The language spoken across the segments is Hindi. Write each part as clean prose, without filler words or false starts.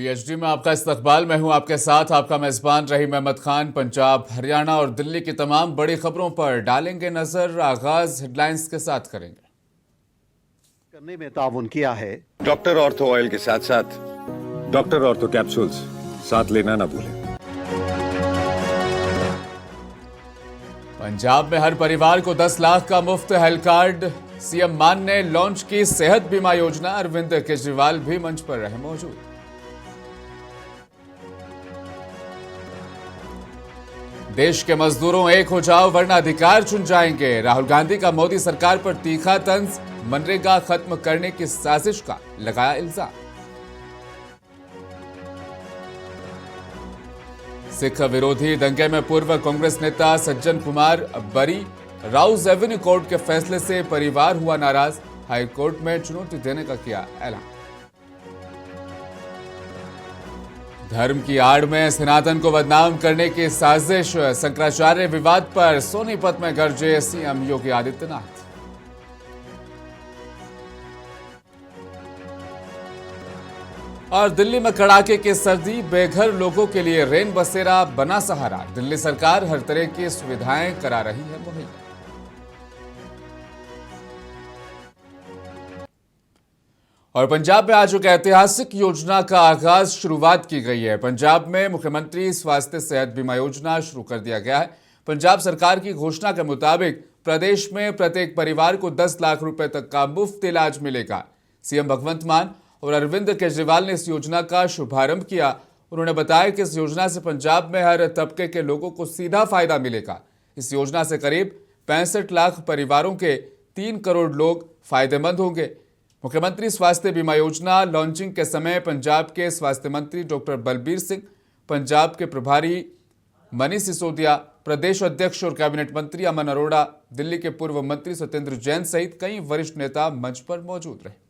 PhD में आपका इस्तकबाल। मैं हूं आपके साथ आपका मेजबान रहीम अहमद खान। पंजाब, हरियाणा और दिल्ली की तमाम बड़ी खबरों पर डालेंगे नजर। आगाज हेडलाइंस के साथ करेंगे। करने में ताउन किया है डॉक्टर ऑर्थो ऑयल के साथ साथ डॉक्टर ऑर्थो कैप्सूल्स साथ लेना ना भूलें। पंजाब में हर परिवार को 10 लाख का मुफ्त हेल्थ कार्ड। सीएम मान ने लॉन्च की सेहत बीमा योजना। अरविंद केजरीवाल भी मंच पर रहे मौजूद। देश के मजदूरों एक हो जाओ वरना अधिकार चुन जाएंगे। राहुल गांधी का मोदी सरकार पर तीखा तंज। मनरेगा खत्म करने की साजिश का लगाया इल्जाम। सिख विरोधी दंगे में पूर्व कांग्रेस नेता सज्जन कुमार बरी। राउज एवेन्यू कोर्ट के फैसले से परिवार हुआ नाराज। हाई कोर्ट में चुनौती देने का किया ऐलान। धर्म की आड़ में सनातन को बदनाम करने की साजिश। शंकराचार्य विवाद पर सोनीपत में गरजे सीएम योगी आदित्यनाथ। और दिल्ली में कड़ाके की सर्दी। बेघर लोगों के लिए रेन बसेरा बना सहारा। दिल्ली सरकार हर तरह की सुविधाएं करा रही है मुहैया। और पंजाब में आज एक ऐतिहासिक योजना का आगाज शुरुआत की गई है। पंजाब में मुख्यमंत्री स्वास्थ्य सेहत बीमा योजना शुरू कर दिया गया है। पंजाब सरकार की घोषणा के मुताबिक प्रदेश में प्रत्येक परिवार को 10 लाख रुपए तक का मुफ्त इलाज मिलेगा। सीएम भगवंत मान और अरविंद केजरीवाल ने इस योजना का शुभारंभ किया। उन्होंने बताया कि इस योजना से पंजाब में हर तबके के लोगों को सीधा फायदा मिलेगा। इस योजना से करीब 65 लाख परिवारों के 3 करोड़ लोग फायदेमंद होंगे। मुख्यमंत्री स्वास्थ्य बीमा योजना लॉन्चिंग के समय पंजाब के स्वास्थ्य मंत्री डॉक्टर बलबीर सिंह, पंजाब के प्रभारी मनीष सिसोदिया, प्रदेश अध्यक्ष और कैबिनेट मंत्री अमन अरोड़ा, दिल्ली के पूर्व मंत्री सत्येंद्र जैन सहित कई वरिष्ठ नेता मंच पर मौजूद रहे।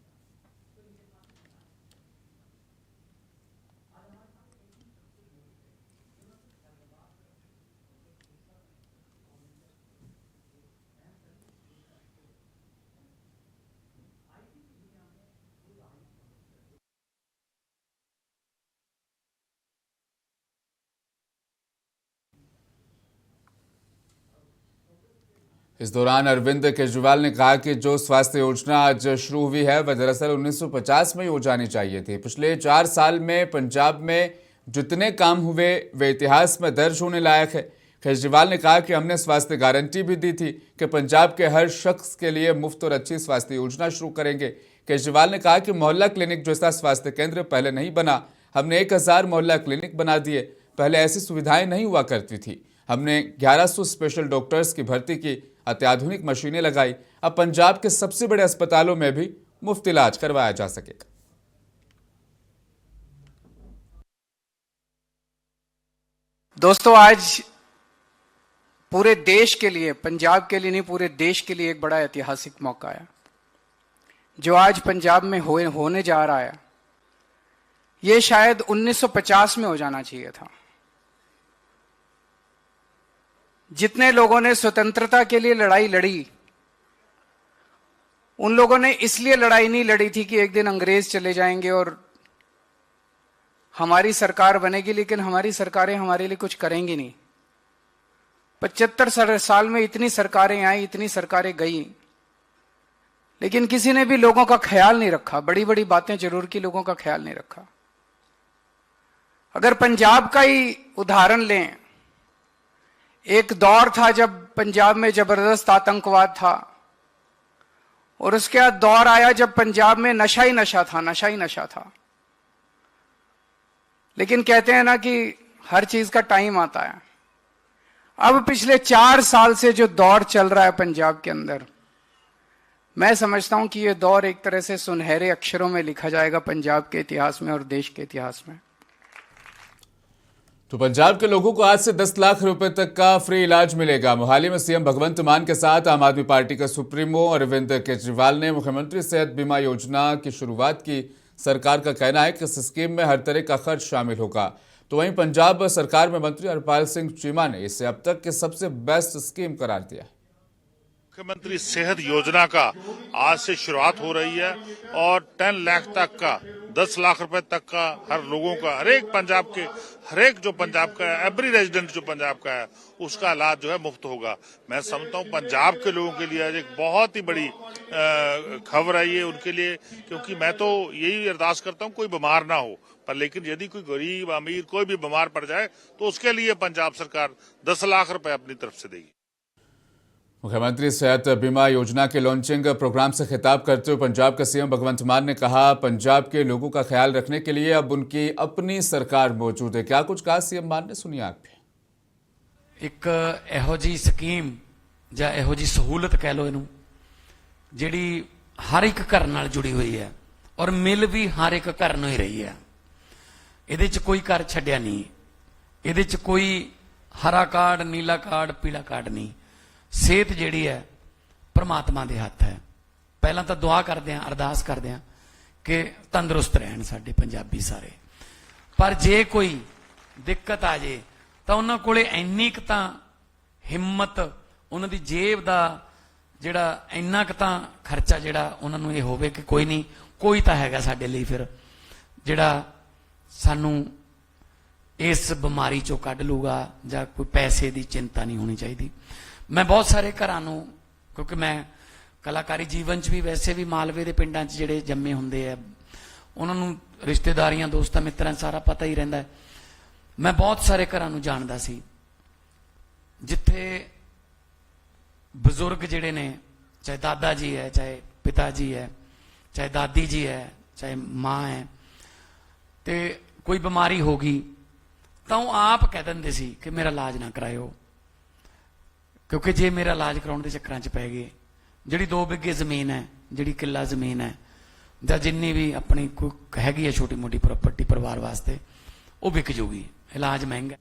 इस दौरान अरविंद केजरीवाल ने कहा कि जो स्वास्थ्य योजना आज शुरू हुई है वह दरअसल 1950 में ही हो जानी चाहिए थी। पिछले 4 साल में पंजाब में जितने काम हुए वे इतिहास में दर्ज होने लायक है। केजरीवाल ने कहा कि हमने स्वास्थ्य गारंटी भी दी थी कि पंजाब के हर शख्स के लिए मुफ्त और अच्छी स्वास्थ्य योजना शुरू करेंगे। केजरीवाल ने कहा कि मोहल्ला क्लिनिक जैसा स्वास्थ्य केंद्र पहले नहीं बना। हमने 1000 मोहल्ला क्लिनिक बना दिए। पहले ऐसी सुविधाएं नहीं हुआ करती थी। हमने 1100 स्पेशल डॉक्टर्स की भर्ती की, अत्याधुनिक मशीनें लगाई। अब पंजाब के सबसे बड़े अस्पतालों में भी मुफ्त इलाज करवाया जा सकेगा। दोस्तों, आज पूरे देश के लिए, पंजाब के लिए नहीं पूरे देश के लिए एक बड़ा ऐतिहासिक मौका है जो आज पंजाब में होने जा रहा है। यह शायद 1950 में हो जाना चाहिए था। जितने लोगों ने स्वतंत्रता के लिए लड़ाई लड़ी, उन लोगों ने इसलिए लड़ाई नहीं लड़ी थी कि एक दिन अंग्रेज चले जाएंगे और हमारी सरकार बनेगी, लेकिन हमारी सरकारें हमारे लिए कुछ करेंगी नहीं। 75 साल में इतनी सरकारें आई, इतनी सरकारें गई, लेकिन किसी ने भी लोगों का ख्याल नहीं रखा। बड़ी बड़ी बातें जरूर की, लोगों का ख्याल नहीं रखा। अगर पंजाब का ही उदाहरण लें, एक दौर था जब पंजाब में जबरदस्त आतंकवाद था और उसके बाद दौर आया जब पंजाब में नशा ही नशा था। लेकिन कहते हैं ना कि हर चीज का टाइम आता है। अब पिछले 4 साल से जो दौर चल रहा है पंजाब के अंदर, मैं समझता हूं कि यह दौर एक तरह से सुनहरे अक्षरों में लिखा जाएगा पंजाब के इतिहास में और देश के इतिहास में। तो पंजाब के लोगों को आज से 10 लाख रुपए तक का फ्री इलाज मिलेगा। मोहाली में सीएम भगवंत मान के साथ आम आदमी पार्टी के सुप्रीमो अरविंद केजरीवाल ने मुख्यमंत्री सेहत बीमा योजना की शुरुआत की। सरकार का कहना है कि इस स्कीम में हर तरह का खर्च शामिल होगा। तो वहीं पंजाब सरकार में मंत्री हरपाल सिंह चीमा ने इसे अब तक के सबसे बेस्ट स्कीम करार दिया है। मुख्यमंत्री सेहत योजना का आज से शुरुआत हो रही है और 10 लाख तक का 10 लाख रुपए तक का हर लोगों का, हरेक जो पंजाब का एवरी रेजिडेंट जो पंजाब का है उसका इलाज जो है मुफ्त होगा। मैं समझता हूँ पंजाब के लोगों के लिए आज एक बहुत ही बड़ी खबर है ये उनके लिए, क्योंकि मैं तो यही अरदास करता हूँ कोई बीमार ना हो, पर लेकिन यदि कोई गरीब अमीर कोई भी बीमार पड़ जाए तो उसके लिए पंजाब सरकार 10 लाख रुपए अपनी तरफ से देगी। मुख्यमंत्री सेहत बीमा योजना के लॉन्चिंग प्रोग्राम से खिताब करते हुए पंजाब के सीएम भगवंत मान ने कहा, पंजाब के लोगों का ख्याल रखने के लिए अब उनकी अपनी सरकार मौजूद है। क्या कुछ कहा सीएम मान ने, सुनिए आप भी। एक ਇਹੋ जी स्कीम ਜਾਂ ਇਹੋ जी सहूलत कह लो ਇਹਨੂੰ ਜਿਹੜੀ ਹਰ ਇੱਕ ਘਰ ਨਾਲ ਜੁੜੀ ਹੋਈ ਹੈ ਔਰ ਮਿਲ ਵੀ ਹਰ ਇੱਕ ਘਰ ਨੂੰ ਹੀ ਰਹੀ ਹੈ। ਇਹਦੇ 'ਚ ਕੋਈ ਘਰ ਛੱਡਿਆ ਨਹੀਂ, ਇਹਦੇ 'ਚ ਕੋਈ ਹਰਾ ਕਾਰਡ ਨੀਲਾ ਕਾਰਡ ਪੀਲਾ ਕਾਰਡ ਨਹੀਂ। ਸਿਹਤ ਜਿਹੜੀ ਹੈ परमात्मा ਦੇ ਹੱਥ ਹੈ। ਪਹਿਲਾਂ ਤਾਂ ਦੁਆ ਕਰਦੇ ਆਂ, ਅਰਦਾਸ ਕਰਦੇ ਆਂ ਕਿ ਤੰਦਰੁਸਤ ਰਹਿਣ ਸਾਡੇ ਪੰਜਾਬੀ ਸਾਰੇ, ਪਰ ਜੇ ਕੋਈ ਦਿੱਕਤ ਆ ਜੇ ਤਾਂ ਉਹਨਾਂ ਕੋਲੇ ਇੰਨੀ ਕੁ ਤਾਂ ਹਿੰਮਤ, ਉਹਨਾਂ ਦੀ ਜੇਬ ਦਾ ਜਿਹੜਾ ਇੰਨਾ ਕੁ ਤਾਂ ਖਰਚਾ ਜਿਹੜਾ ਉਹਨਾਂ ਨੂੰ ਇਹ ਹੋਵੇ ਕਿ ਕੋਈ ਨਹੀਂ, ਕੋਈ ਤਾਂ ਹੈਗਾ ਸਾਡੇ ਲਈ ਫਿਰ ਜਿਹੜਾ ਸਾਨੂੰ ਇਸ ਬਿਮਾਰੀ ਚੋਂ ਕੱਢ ਲੂਗਾ, ਜਾਂ ਕੋਈ ਪੈਸੇ ਦੀ ਚਿੰਤਾ ਨਹੀਂ ਹੋਣੀ ਚਾਹੀਦੀ। ਮੈਂ ਬਹੁਤ ਸਾਰੇ ਘਰਾਂ ਨੂੰ, ਕਿਉਂਕਿ ਮੈਂ ਕਲਾਕਾਰੀ ਜੀਵਨ 'ਚ ਵੀ ਵੈਸੇ ਵੀ ਮਾਲਵੇ ਦੇ ਪਿੰਡਾਂ 'ਚ ਜਿਹੜੇ ਜੰਮੇ ਹੁੰਦੇ ਆ ਉਹਨਾਂ ਨੂੰ ਰਿਸ਼ਤੇਦਾਰੀਆਂ ਦੋਸਤਾਂ ਮਿੱਤਰਾਂ ਸਾਰਾ ਪਤਾ ਹੀ ਰਹਿੰਦਾ। ਮੈਂ ਬਹੁਤ ਸਾਰੇ ਘਰਾਂ ਨੂੰ ਜਾਣਦਾ ਸੀ ਜਿੱਥੇ ਬਜ਼ੁਰਗ ਜਿਹੜੇ ਨੇ, ਚਾਹੇ ਦਾਦਾ ਜੀ ਹੈ, ਚਾਹੇ ਪਿਤਾ ਜੀ ਹੈ, ਚਾਹੇ ਦਾਦੀ ਜੀ ਹੈ, ਚਾਹੇ ਮਾਂ ਹੈ, ਤੇ ਕੋਈ ਬਿਮਾਰੀ ਹੋ ਗਈ ਤਾਂ ਉਹ ਆਪ ਕਹਿ ਦਿੰਦੇ ਸੀ ਕਿ ਮੇਰਾ ਇਲਾਜ ਨਾ ਕਰਾਇਓ, ਕਿਉਂਕਿ ਜੇ ਮੇਰਾ ਇਲਾਜ ਕਰਾਉਣ ਦੇ ਚੱਕਰਾਂ 'ਚ ਪੈ ਗਏ, ਜਿਹੜੀ 2 ਬਿੱਗੇ ਜ਼ਮੀਨ ਹੈ, ਜਿਹੜੀ ਕਿੱਲਾ ਜ਼ਮੀਨ ਹੈ, ਜਾਂ ਜਿੰਨੀ ਵੀ ਆਪਣੀ ਕੋਈ ਹੈਗੀ ਹੈ ਛੋਟੀ ਮੋਟੀ प्रॉपर्टी परिवार वास्ते, वो बिक जूगी, इलाज महंगा।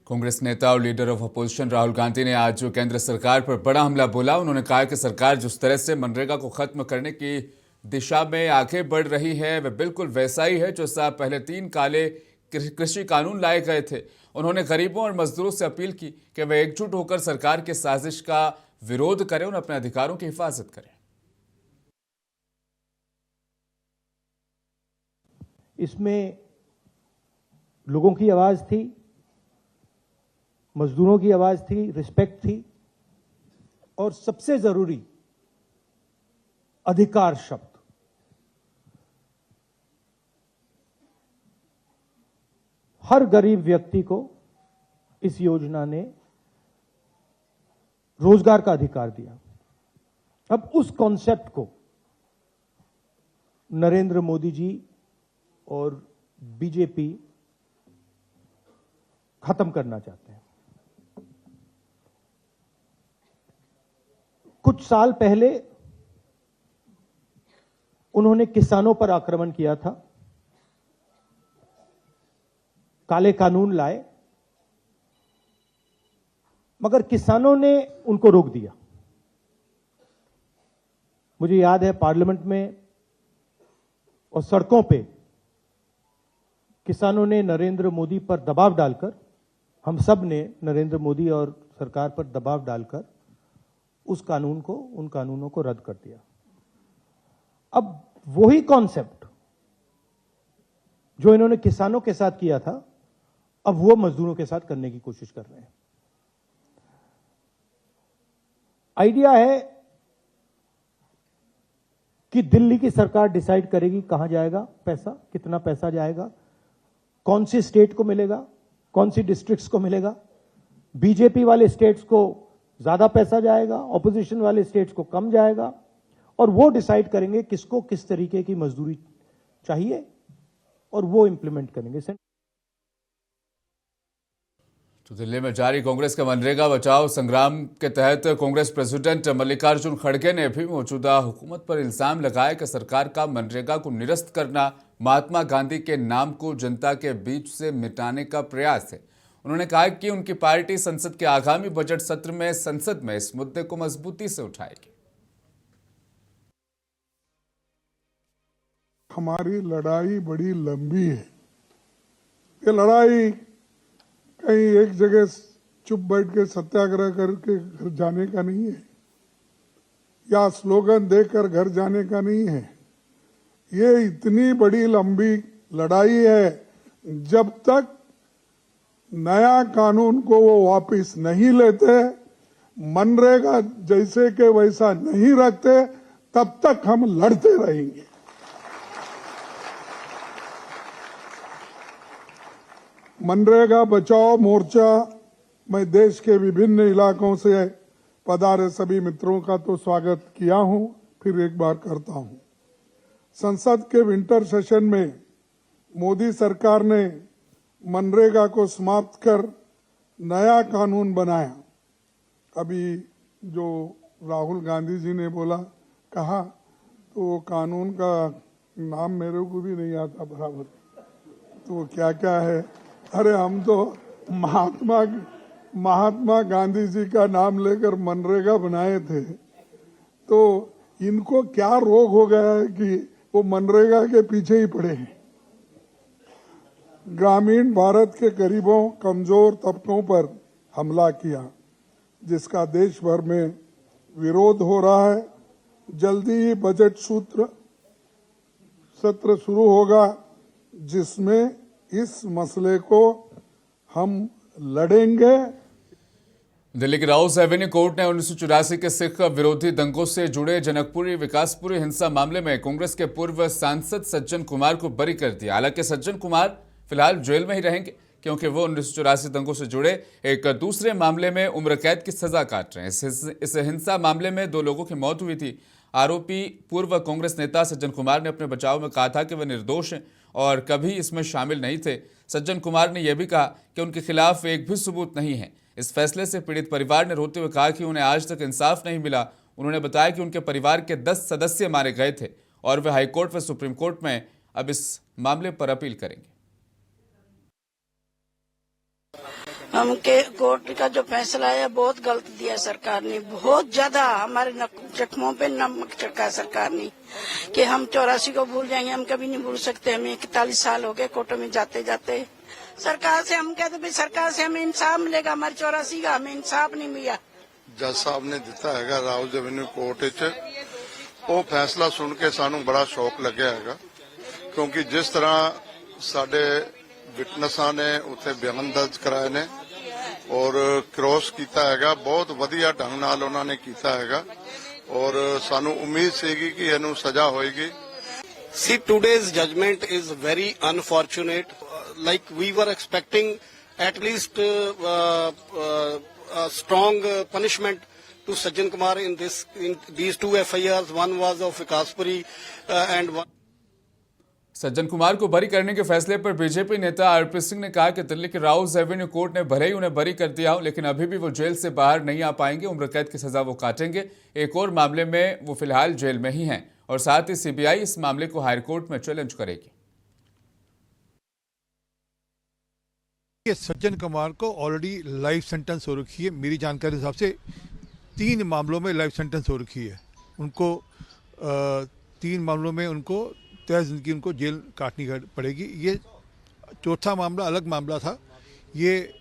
कांग्रेस नेता और leader of opposition Rahul Gandhi ने आज केंद्र सरकार पर बड़ा हमला बोला। उन्होंने कहा कि सरकार जिस तरह से मनरेगा को खत्म करने की दिशा में आगे बढ़ रही है वह बिल्कुल वैसा ही है जैसा पहले 3 काले कृषि कानून लाए गए थे। उन्होंने गरीबों और मजदूरों से अपील की कि वे एकजुट होकर सरकार की साजिश का विरोध करें और अपने अधिकारों की हिफाजत करें। इसमें लोगों की आवाज थी, मजदूरों की आवाज थी, रिस्पेक्ट थी, और सबसे जरूरी अधिकार शब्द। हर गरीब व्यक्ति को इस योजना ने रोजगार का अधिकार दिया। अब उस कॉन्सेप्ट को नरेंद्र मोदी जी और बीजेपी खत्म करना चाहते हैं। कुछ साल पहले उन्होंने किसानों पर आक्रमण किया था, काले कानून लाए, मगर किसानों ने उनको रोक दिया। मुझे याद है पार्लियामेंट में और सड़कों पे किसानों ने नरेंद्र मोदी पर दबाव डालकर, हम सब ने नरेंद्र मोदी और सरकार पर दबाव डालकर उस कानून को, उन कानूनों को रद्द कर दिया। अब वही कॉन्सेप्ट जो इन्होंने किसानों के साथ किया था, अब वो मजदूरों के साथ करने की कोशिश कर रहे हैं। आइडिया है कि दिल्ली की सरकार डिसाइड करेगी कहां जाएगा पैसा, कितना पैसा जाएगा, कौन सी स्टेट को मिलेगा, कौन सी डिस्ट्रिक्ट्स को मिलेगा। बीजेपी वाले स्टेट्स को ज्यादा पैसा जाएगा, ऑपोजिशन वाले स्टेट्स को कम जाएगा, और वो डिसाइड करेंगे किसको किस तरीके की मजदूरी चाहिए और वो इंप्लीमेंट करेंगे। तो दिल्ली में जारी कांग्रेस का मनरेगा बचाओ संग्राम के तहत कांग्रेस प्रेसिडेंट मल्लिकार्जुन खड़गे ने भी मौजूदा हुकूमत पर इल्जाम लगाया कि सरकार का मनरेगा को निरस्त करना महात्मा गांधी के नाम को जनता के बीच से मिटाने का प्रयास है। उन्होंने कहा कि उनकी पार्टी संसद के आगामी बजट सत्र में संसद में इस मुद्दे को मजबूती से उठाएगी। हमारी लड़ाई बड़ी लंबी है। ये लड़ाई कहीं एक जगह चुप बैठ के सत्याग्रह करके घर जाने का नहीं है, या स्लोगन देकर घर जाने का नहीं है। ये इतनी बड़ी लंबी लड़ाई है, जब तक नया कानून को वो वापस नहीं लेते, मनरेगा जैसे के वैसा नहीं रखते, तब तक हम लड़ते रहेंगे। मनरेगा बचाओ मोर्चा मैं देश के विभिन्न इलाकों से पधारे सभी मित्रों का तो स्वागत किया हूं, फिर एक बार करता हूं। संसद के विंटर सेशन में मोदी सरकार ने मनरेगा को समाप्त कर नया कानून बनाया। अभी जो राहुल गांधी जी ने कहा तो वो कानून का नाम मेरे को भी नहीं आता बराबर, तो क्या क्या है। अरे हम तो महात्मा गांधी जी का नाम लेकर मनरेगा बनाए थे, तो इनको क्या रोग हो गया है कि वो मनरेगा के पीछे ही पड़े हैं। ग्रामीण भारत के गरीबों कमजोर तबकों पर हमला किया, जिसका देश भर में विरोध हो रहा है। जल्दी ही बजट सत्र शुरू होगा, जिसमें इस मसले को हम लड़ेंगे। दिल्ली की राउस एवेन्यू कोर्ट ने 1984 के सिख विरोधी दंगों से जुड़े जनकपुरी विकासपुरी हिंसा मामले में कांग्रेस के पूर्व सांसद सज्जन कुमार को बरी कर दिया। हालांकि सज्जन कुमार फिलहाल जेल में ही रहेंगे, क्योंकि वो 1984 दंगों से जुड़े एक दूसरे मामले में उम्र कैद की सजा काट रहे हैं। इस हिंसा मामले में 2 लोगों की मौत हुई थी। आरोपी पूर्व कांग्रेस नेता सज्जन कुमार ने अपने बचाव में कहा था कि वे निर्दोष हैं और कभी इसमें शामिल नहीं थे। सज्जन कुमार ने यह भी कहा कि उनके खिलाफ एक भी सबूत नहीं है। इस फैसले से पीड़ित परिवार ने रोते हुए कहा कि उन्हें आज तक इंसाफ नहीं मिला। उन्होंने बताया कि उनके परिवार के 10 सदस्य मारे गए थे और वे हाईकोर्ट व सुप्रीम कोर्ट में अब इस मामले पर अपील करेंगे। हमके कोर्ट का जो फैसला है बहुत गलत दिया सरकार ने, बहुत ज्यादा हमारे जख्मों पे नमक छिड़का सरकार ने कि हम 84 को भूल जाएंगे, हम कभी नहीं भूल सकते। हमें 41 साल हो गए कोर्ट में जाते जाते। सरकार से हम कहते भाई सरकार से हमें इंसाफ मिलेगा, हमारे 84 का हमें इंसाफ नहीं मिला। जज साहब ने दिता है राउस एवेन्यू कोर्ट च वो फैसला सुन के सानू बड़ा शौक लग्या है, क्योंकि जिस तरह साडे विटनेसां ने उत्थे बयान दर्ज कराए ने और क्रॉस किया है, बहुत वधिया ढंग नाल उन्होंने किया है और सानू उम्मीद सीगी कि इहनू सजा होएगी। See, today's judgment is very unfortunate. Like we were expecting at least a strong punishment to Sajjan Kumar in these 2 FIRs. One was of Vikaspuri and one. Sajjan Kumar को बरी करने के फैसले पर बीजेपी नेता आरपी सिंह ने कहा कि दिल्ली के राउस एवेन्यू कोर्ट ने भले ही उन्हें बरी कर दिया हो, लेकिन अभी भी वो जेल से बाहर नहीं आ पाएंगे। उम्र कैद की सजा वो काटेंगे। एक और मामले में वो फिलहाल जेल में ही हैं और साथ ही सीबीआई इस मामले को हाईकोर्ट में चैलेंज करेगी। सज्जन कुमार को ऑलरेडी लाइफ सेंटेंस हो रखी है। मेरी जानकारी के हिसाब से 3 मामलों में लाइफ सेंटेंस हो रखी है उनको। 3 मामलों में उनको तय जिंदगी उनको जेल काटनी पड़ेगी। ये चौथा मामला अलग मामला था, ये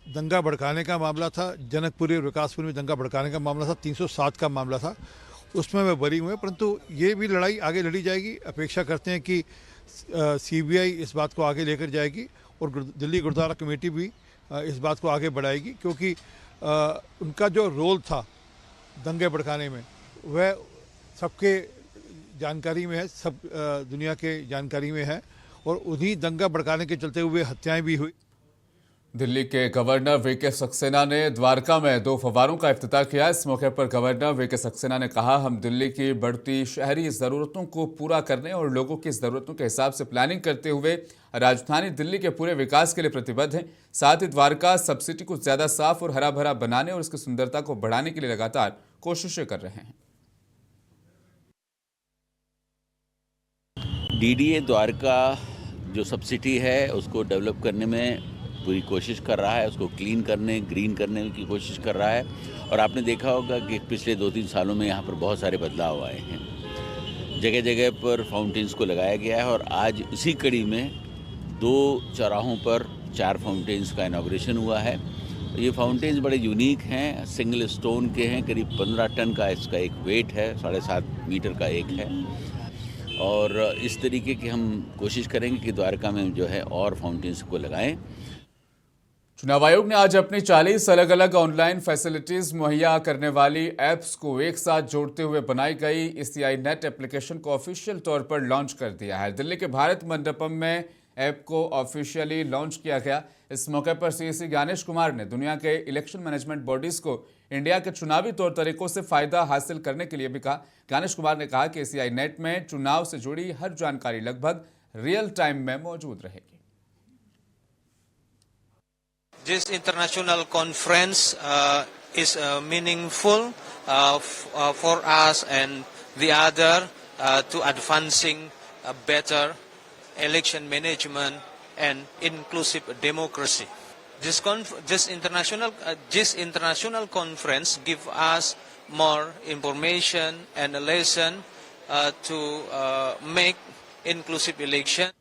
दंगा भड़काने का मामला था। जनकपुरी और विकासपुरी में दंगा भड़काने का मामला था, 307 का मामला था, उसमें वे बरी हुए। परंतु ये भी लड़ाई आगे लड़ी जाएगी। अपेक्षा करते हैं कि सीबीआई इस बात को आगे लेकर जाएगी और दिल्ली गुरुद्वारा कमेटी भी इस बात को आगे बढ़ाएगी, क्योंकि उनका जो रोल था दंगे भड़काने में वह सबके जानकारी में है, सब दुनिया के जानकारी में है और उन्हीं दंगा भड़काने के चलते हुए हत्याएं भी हुई। दिल्ली के गवर्नर वीके सक्सेना ने द्वारका में 2 फव्वारों का इफ्तिताह किया। इस मौके पर गवर्नर वीके सक्सेना ने कहा, हम दिल्ली की बढ़ती शहरी ज़रूरतों को पूरा करने और लोगों की ज़रूरतों के हिसाब से प्लानिंग करते हुए राजधानी दिल्ली के पूरे विकास के लिए प्रतिबद्ध हैं। साथ ही द्वारका सब सिटी को ज़्यादा साफ और हरा भरा बनाने और इसकी सुंदरता को बढ़ाने के लिए लगातार कोशिशें कर रहे हैं। डीडीए द्वारका जो सब सिटी है उसको डेवलप करने में पूरी कोशिश कर रहा है, उसको क्लीन करने, ग्रीन करने की कोशिश कर रहा है। और आपने देखा होगा कि पिछले 2-3 सालों में यहाँ पर बहुत सारे बदलाव आए हैं। जगह जगह पर फाउंटेन्स को लगाया गया है और आज इसी कड़ी में 2 चौराहों पर 4 फाउंटेन्स का इनॉग्रेशन हुआ है। ये फाउंटेन्स बड़े यूनिक हैं, सिंगल स्टोन के हैं, करीब 15 टन का इसका एक वेट है, 7.5 मीटर का एक है। और इस तरीके की हम कोशिश करेंगे कि द्वारका में जो है और फाउंटेन्स को लगाएं। चुनाव आयोग ने आज अपनी 40 अलग अलग ऑनलाइन फैसिलिटीज मुहैया करने वाली ऐप्स को एक साथ जोड़ते हुए बनाई गई ECI नेट एप्लीकेशन को ऑफिशियल तौर पर लॉन्च कर दिया है। दिल्ली के भारत मंडपम में ऐप को ऑफिशियली लॉन्च किया गया। इस मौके पर CEC ज्ञानेश कुमार ने दुनिया के इलेक्शन मैनेजमेंट बॉडीज को इंडिया के चुनावी तौर तरीकों से फायदा हासिल करने के लिए भी कहा। ज्ञानेश कुमार ने कहा कि ECI नेट में चुनाव से जुड़ी हर जानकारी लगभग रियल टाइम में मौजूद रहेगी। This international conference is meaningful for us and the other to advancing a better election management and inclusive democracy. This international conference give us more information and a lesson to make inclusive election.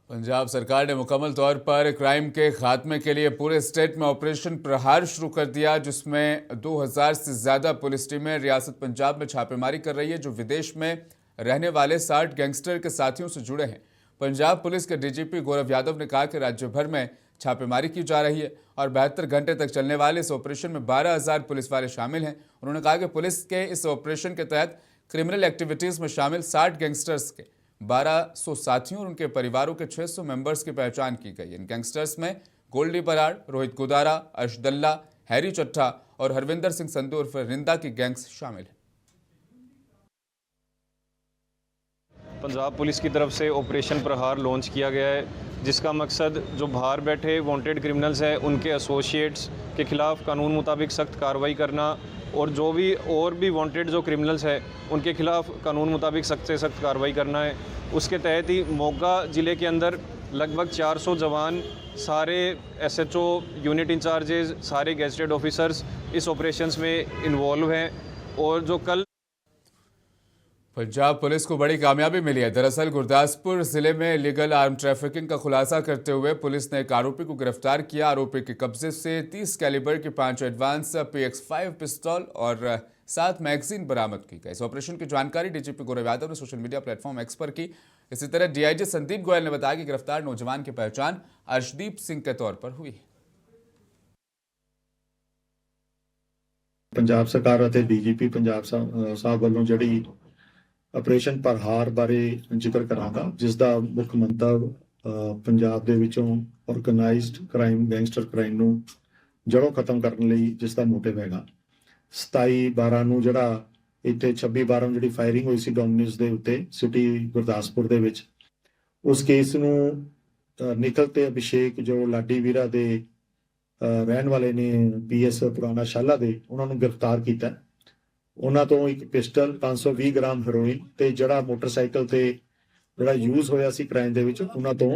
Punjab सरकार ने मुकम्मल तौर पर क्राइम के खात्मे के लिए पूरे स्टेट में ऑपरेशन प्रहार शुरू कर दिया, जिसमें 2000 से ज्यादा पुलिस टीमें रियासत पंजाब में छापेमारी कर रही है, जो विदेश में रहने वाले 60 गैंगस्टर के साथियों से जुड़े हैं। पंजाब पुलिस के DGP गौरव यादव ने कहा कि राज्य भर में छापेमारी की जा रही है और 72 घंटे तक चलने वाले इस ऑपरेशन में 12,000 पुलिस वाले शामिल हैं। उन्होंने कहा कि पुलिस के इस ऑपरेशन के तहत क्रिमिनल एक्टिविटीज में शामिल 60 गैंगस्टर्स के 1200 साथियों और उनके परिवारों के 600 मेंबर्स की पहचान की गई। इन गैंगस्टर्स में गोल्डी बराड़, रोहित गुदारा, अर्शदल्ला, हैरी चट्टा और हरविंदर सिंह संधू उर्फ रिंदा की गैंग्स शामिल हैं। पंजाब पुलिस की तरफ से ऑपरेशन प्रहार लॉन्च किया गया है, जिसका मकसद जो बाहर बैठे वांटेड क्रिमिनल्स हैं उनके एसोसिएट्स के खिलाफ कानून मुताबिक सख्त कार्रवाई करना और जो भी और भी वांटेड जो क्रिमिनल्स हैं उनके खिलाफ कानून मुताबिक सख्त से सख्त कार्रवाई करना है। उसके तहत ही मोगा ज़िले के अंदर लगभग 400 जवान, सारे SHO, यूनिट इंचार्जेस, सारे गेजेटेड ऑफिसर्स इस ऑपरेशंस में इन्वॉल्व हैं। और जो कल पंजाब पुलिस को बड़ी कामयाबी मिली है। दरअसल गुरदासपुर जिले में इलीगल आर्म ट्रैफिकिंग का खुलासा करते हुए पुलिस ने एक आरोपी को गिरफ्तार किया। आरोपी के कब्जे से 30 कैलिबर की 5 एडवांस PX-5 पिस्तौल और 7 मैगजीन बरामद की गई। इस ऑपरेशन की जानकारी DGP गौरव यादव ने सोशल मीडिया प्लेटफॉर्म X पर की। इसी तरह DIG संदीप गोयल ने बताया कि गिरफ्तार नौजवान की पहचान अर्शदीप सिंह के तौर पर हुई है। पंजाब सरकार और DGP पंजाब साहब वालों जड़ी ऑपरेशन प्रहार बारे जिक्र करांगा, जिस दा मुख्य मंतव पंजाब दे विचों ऑर्गेनाइज्ड क्राइम, गैंगस्टर क्राइम नूं जड़ों खत्म करने लई जिस दा मोटिव हैगा। 27/12 नूं जिहड़ा इत्थे 26/12 नूं जिहड़ी फायरिंग होई सी डोमिनस दे उत्ते सिटी गुरदासपुर दे विच, उस केस नूं निखिल ते अभिषेक जो लाडी वीरा दे रहन वाले ने PS पुराना शाला दे, उन्हां नूं गिरफ्तार कीता। उन्हां तो एक पिस्टल, 520 ग्राम हेरोइन ते जड़ा मोटरसाइकिल ते जड़ा यूज होया सी क्राइम दे विच, उन्हां तो।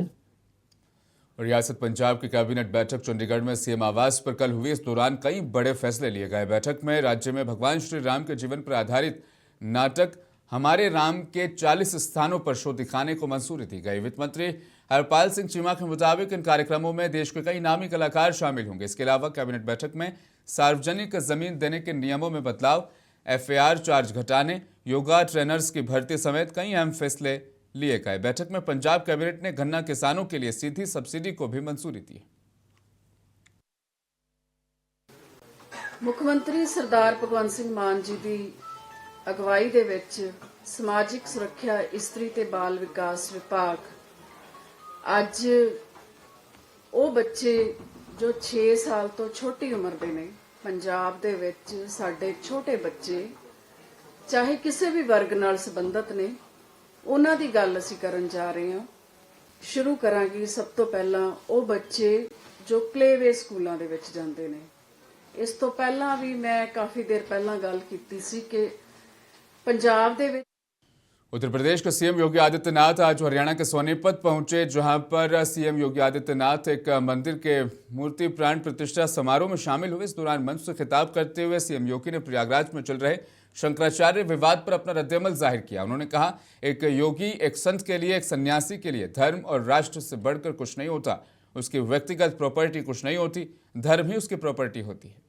रियासत पंजाब की कैबिनेट बैठक चंडीगढ़ में CM आवास पर कल हुई। इस दौरान कई बड़े फैसले लिए गए। बैठक में राज्य में भगवान श्री राम के जीवन पर आधारित नाटक हमारे राम के 40 स्थानों पर शो दिखाने को मंजूरी दी गई। वित्त मंत्री हरपाल सिंह चीमा के मुताबिक इन कार्यक्रमों में देश के कई नामी कलाकार शामिल होंगे। इसके अलावा कैबिनेट बैठक में सार्वजनिक जमीन देने के नियमों में बदलाव, FAR चार्ज घटाने, योगा ट्रेनर्स की भर्ती समेत कई अहम फैसले लिए गए। बैठक में पंजाब कैबिनेट ने गन्ना किसानों के लिए सीधी सब्सिडी को भी मंजूरी दी। मुख्यमंत्री सरदार भगवंत सिंह मान जी की अगवाई दे विच समाजिक सुरक्षा, इस्त्री ते बाल विकास विभाग अज वो बच्चे जो 6 साल तो छोटी उम्र के ने, पंजाब दे विच साडे छोटे बच्चे चाहे किसी भी वर्ग नाल संबंधित ने, उन्हां दी गल असीं करन जा रहे हां। शुरू करांगी सब तो पहला वो बच्चे जो प्लेवे स्कूलों दे विच जांदे ने। इस तो पहला भी मैं काफ़ी देर पहला गल कीती सी कि पंजाब दे विच उत्तर प्रदेश के CM योगी आदित्यनाथ आज हरियाणा के सोनीपत पहुंचे, जहां पर CM योगी आदित्यनाथ एक मंदिर के मूर्ति प्राण प्रतिष्ठा समारोह में शामिल हुए। इस दौरान मंच से खिताब करते हुए CM योगी ने प्रयागराज में चल रहे शंकराचार्य विवाद पर अपना रद्देअमल जाहिर किया। उन्होंने कहा, एक योगी, एक संत के लिए, एक सन्यासी के लिए धर्म और राष्ट्र से बढ़कर कुछ नहीं होता। उसकी व्यक्तिगत प्रॉपर्टी कुछ नहीं होती, धर्म ही उसकी प्रॉपर्टी होती है।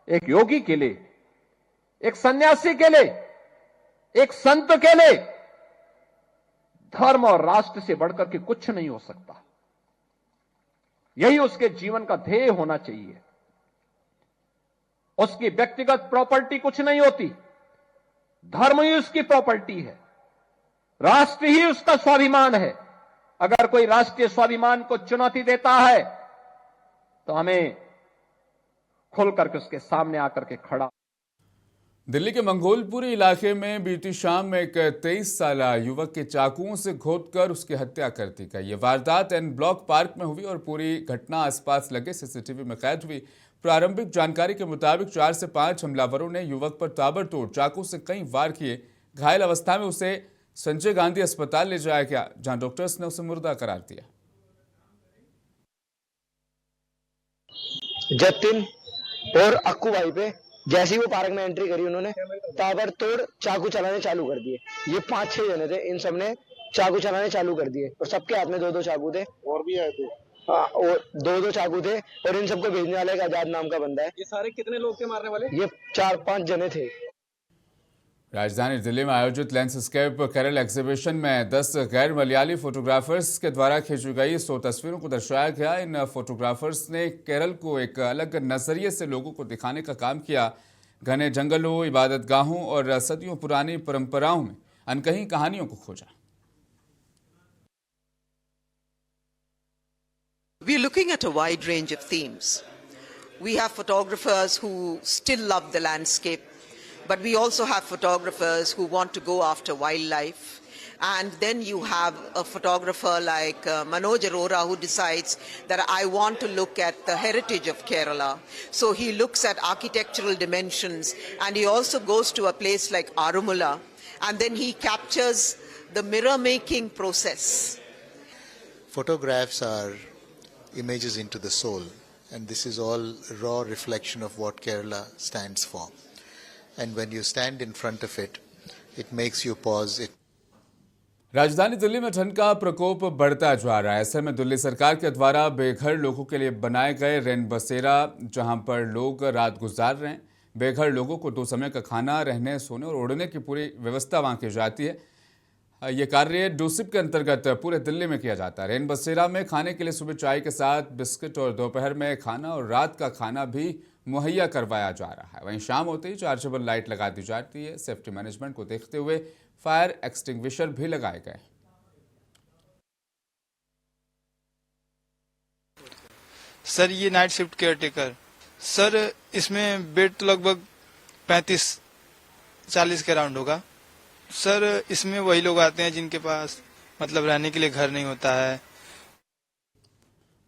एक योगी के लिए, एक सन्यासी के लिए एक संत के लिए धर्म और राष्ट्र से बढ़कर के कुछ नहीं हो सकता। यही उसके जीवन का ध्येय होना चाहिए। उसकी व्यक्तिगत प्रॉपर्टी कुछ नहीं होती, धर्म ही उसकी प्रॉपर्टी है, राष्ट्र ही उसका स्वाभिमान है। अगर कोई राष्ट्रीय स्वाभिमान को चुनौती देता है तो हमें खुल करके उसके सामने आकर के खड़ा। दिल्ली के मंगोलपुरी इलाके में बीती शाम में एक 23 साल युवक के चाकुओं से घोंटकर उसकी हत्या कर दी गई। ये वारदात एन ब्लॉक पार्क में हुई और पूरी घटना आसपास लगे सीसीटीवी में कैद हुई। प्रारंभिक जानकारी के मुताबिक 4 से 5 हमलावरों ने युवक पर ताबड़तोड़ चाकू से कई वार किए। घायल अवस्था में उसे संजय गांधी अस्पताल ले जाया गया, जहां डॉक्टर्स ने उसे मुर्दा करार दिया। जतिन और अक्कू भाई पे जैसे ही वो पार्क में एंट्री करी, उन्होंने ताबड़तोड़ चाकू चलाने चालू कर दिए। ये 5-6 जने थे, इन सब ने चाकू चलाने चालू कर दिए और सबके हाथ में 2-2 चाकू थे। और भी आए थे? हाँ, और 2-2 चाकू थे और इन सबको भेजने वाला एक आजाद नाम का बंदा है। ये सारे कितने लोग थे मारने वाले? ये 4-5 जने थे। राजधानी दिल्ली में आयोजित लैंडस्केप केरल एग्जीबिशन में 10 गैर मलयाली फोटोग्राफर्स के द्वारा खींची गई 100 तस्वीरों को दर्शाया गया। इन फोटोग्राफर्स ने केरल को एक अलग नजरिए से लोगों को दिखाने का काम किया। घने जंगलों, इबादतगाहों और सदियों पुरानी परंपराओं में अनकही कहानियों को खोजा। We are looking at a wide range of themes. We have photographers who still love the landscape, but we also have photographers who want to go after wildlife. And then you have a photographer like Manoj Arora who decides that I want to look at the heritage of Kerala. So he looks at architectural dimensions, and he also goes to a place like Arumula, and then he captures the mirror making process. Photographs are images into the soul, and this is all raw reflection of what Kerala stands for. And when you stand in front of it, it makes you pause. राजधानी दिल्ली में ठंड का प्रकोप बढ़ता जा रहा है। ऐसे में दिल्ली सरकार के द्वारा बेघर लोगों के लिए बनाए गए रेन बसेरा, जहां पर लोग रात गुजार रहे हैं। बेघर लोगों को 2 समय का खाना, रहने, सोने और ओढ़ने की पूरी व्यवस्था वहां की जाती है। ये कार्य डोसिप के अंतर्गत पूरे दिल्ली में किया जाता है। रेन बसेरा में खाने के लिए सुबह चाय के साथ बिस्किट और दोपहर में खाना और रात का खाना भी मुहैया करवाया जा रहा है। वहीं शाम होते ही चार्जेबल लाइट लगा दी जाती है। सेफ्टी मैनेजमेंट को देखते हुए फायर एक्सटिंग्विशर भी लगाए गए। सर, ये नाइट शिफ्ट केयरटेकर सर, इसमें बेड तो लगभग 35-40 के राउंड होगा सर। इसमें वही लोग आते हैं जिनके पास मतलब रहने के लिए घर नहीं होता है।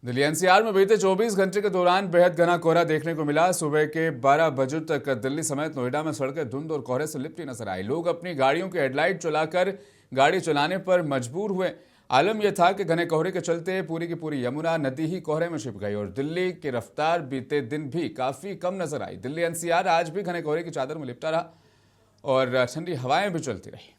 दिल्ली एनसीआर में बीते 24 घंटे के दौरान बेहद घना कोहरा देखने को मिला। सुबह के 12 बजे तक दिल्ली समेत नोएडा में सड़कें धुंध और कोहरे से लिपटी नजर आई। लोग अपनी गाड़ियों की हेडलाइट चलाकर गाड़ी चलाने पर मजबूर हुए। आलम यह था कि घने कोहरे के चलते पूरी की पूरी यमुना नदी ही कोहरे में छिप गई और दिल्ली की रफ्तार बीते दिन भी काफी कम नजर आई। दिल्ली एनसीआर आज भी घने कोहरे की चादर में लिपटा रहा और ठंडी हवाएं भी चलती रही।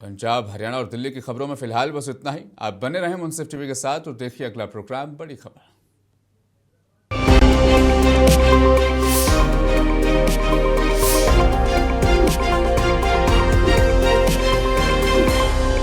पंजाब, हरियाणा और दिल्ली की खबरों में फिलहाल बस इतना ही। आप बने रहें मुंसिफ टीवी के साथ और देखिए अगला प्रोग्राम बड़ी खबर।